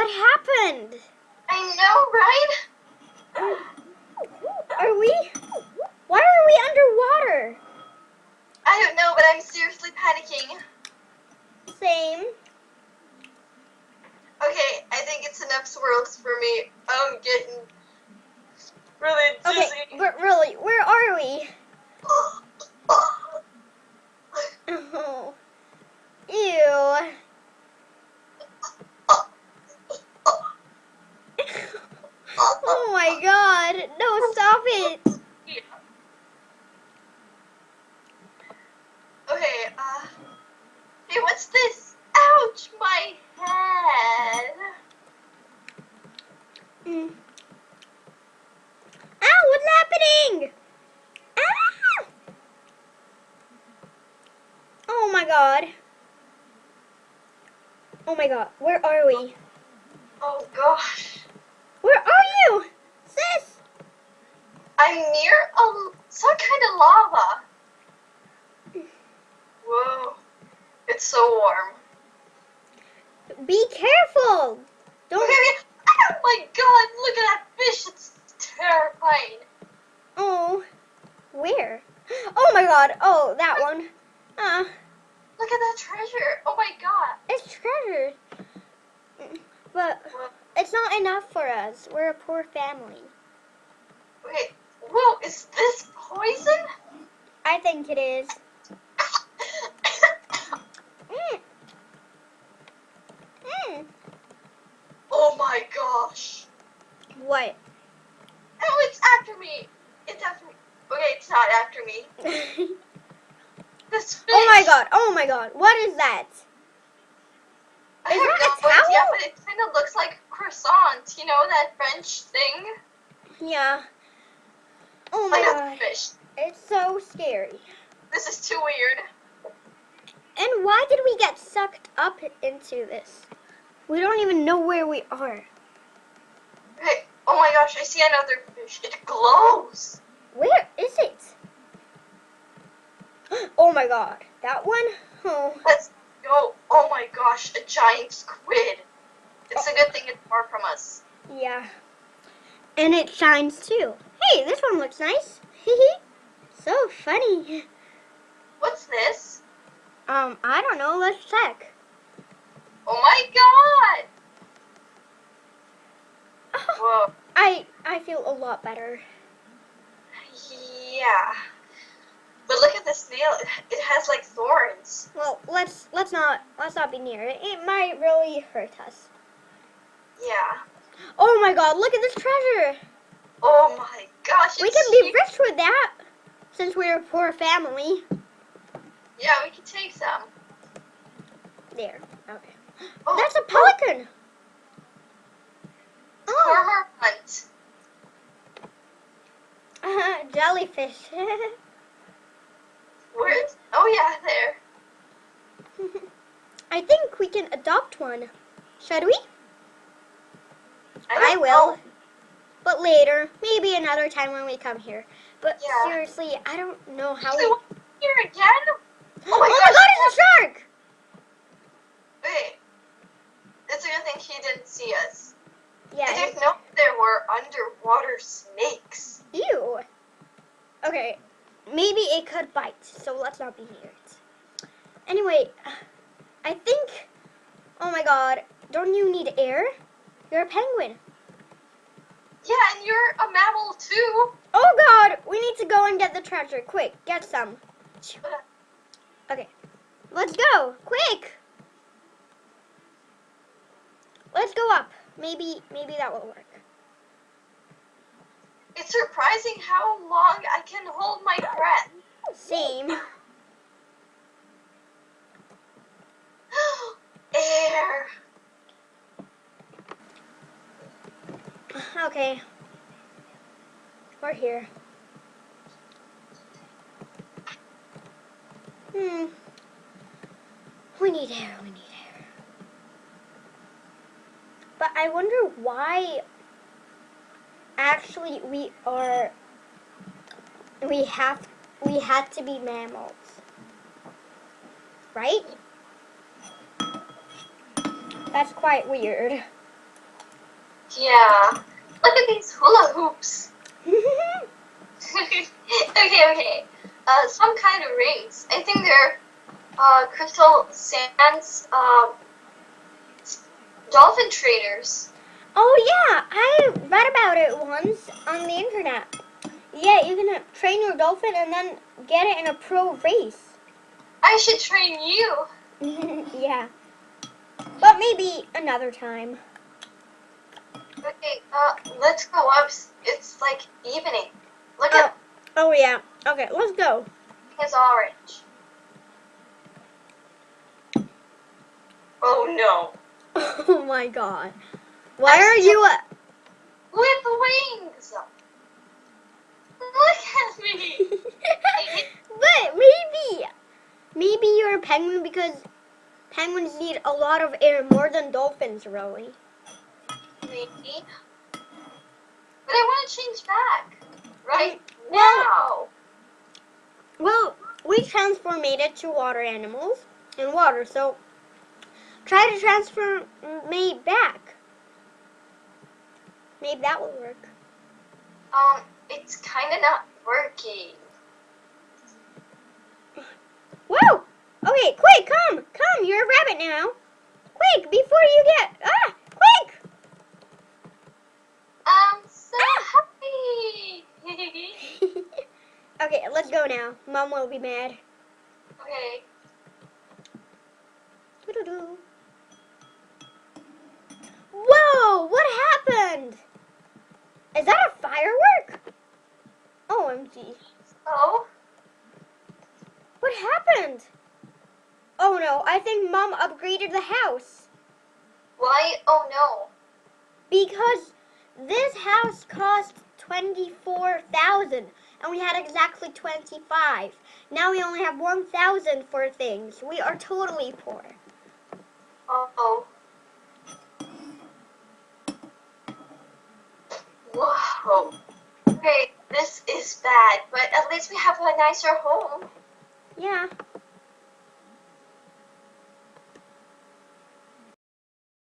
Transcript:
What happened? I know, right? Are we? Why are we underwater? I don't know, but I'm seriously panicking. Same. Okay, I think it's enough swirls for me. I'm getting really dizzy. Okay, but really, where are we? Oh. Ew. Oh my god. No, stop it. Okay, hey, what's this? Ouch, my head. Ow, what's happening? Ah! Oh my god. Oh my god, where are we? Oh gosh. Where are you? Sis! I'm near some kind of lava. Whoa. It's so warm. Be careful. Don't. Okay, oh my god, look at that fish. It's terrifying. Oh. Where? Oh my god. Oh, that one. Look at that treasure. Oh my god. It's treasure. But it's not enough for us. We're a poor family. Okay, whoa, is this poison? I think it is. Mm. Mm. Oh my gosh. What? Oh, it's after me. It's after me. Okay, it's not after me. This fish. Oh my god. Oh my god. What is that? I Is have that a no idea, towel? but it kind of looks like croissant. You know that French thing? Yeah. Oh my Like god. a fish. It's so scary. This is too weird. And why did we get sucked up into this? We don't even know where we are. Okay. Oh my gosh, I see another fish. It glows. Where is it? Oh my god. That one? Oh. Let's go. Oh my gosh, a giant squid. It's a good thing it's far from us. Yeah. And it shines too. Hey, this one looks nice. Hehe. So funny. What's this? I don't know. Let's check. Oh my god. Whoa. I feel a lot better. Yeah. But look at the snail. It has like thorns. Well, let's not be near it. It might really hurt us. Yeah. Oh my god, look at this treasure. Oh my gosh. We it's can be huge. rich with that since we're a poor family. Yeah, we can take some. There. Okay. Oh, That's a pelican. Oh. cormorant. Jellyfish. Where's? Oh yeah, there. I think we can adopt one. Should we? I will. know. But later. Maybe another time when we come here. But Yeah. seriously, I don't know how Actually, we... what, here again? Oh my god, it's a shark! Wait. It's a good thing he didn't see us. Yeah. I didn't know there were underwater snakes. Ew. Okay. Maybe it could bite, so let's not be near it. Anyway, I think... Oh my god. Don't you need air? You're a penguin. Yeah, and you're a mammal too. Oh god! We need to go and get the treasure. Quick, get some. Okay. Let's go. Quick! Let's go up. Maybe that will work. It's surprising how long I can hold my breath. Same. Air. Okay. We're here. We need air, we need air. But I wonder why actually we had to be mammals. Right? That's quite weird. Yeah. Look at these hula hoops. Okay. Some kind of rings. I think they're crystal sands dolphin traders. Oh yeah, I read about it once on the internet. Yeah, you can train your dolphin and then get it in a pro race. I should train you. Yeah. But maybe another time. Okay, let's go up. It's like evening. Look at Oh yeah. Okay, let's go. his orange. Oh no. Oh my god. Why are you With wings? Look at me. But maybe you're a penguin because penguins need a lot of air more than dolphins, really. Maybe. But I want to change back. Right Well- now. Well, we transformated to water animals in water, so try to transformate back. Maybe that will work. It's kind of not working. Whoa! Okay, quick, come! You're a rabbit now. Quick, before you get quick! I'm so happy. Okay, let's go now. Mom will be mad. Okay. Doo-doo-doo. Whoa! What happened? Is that a firework? OMG. So, What happened? Oh no, I think Mom upgraded the house. why? Oh no. Because this house cost 24,000 and we had exactly 25. Now we only have 1,000 for things. We are totally poor. Oh. Whoa. Okay, this is bad, but at least we have a nicer home. Yeah.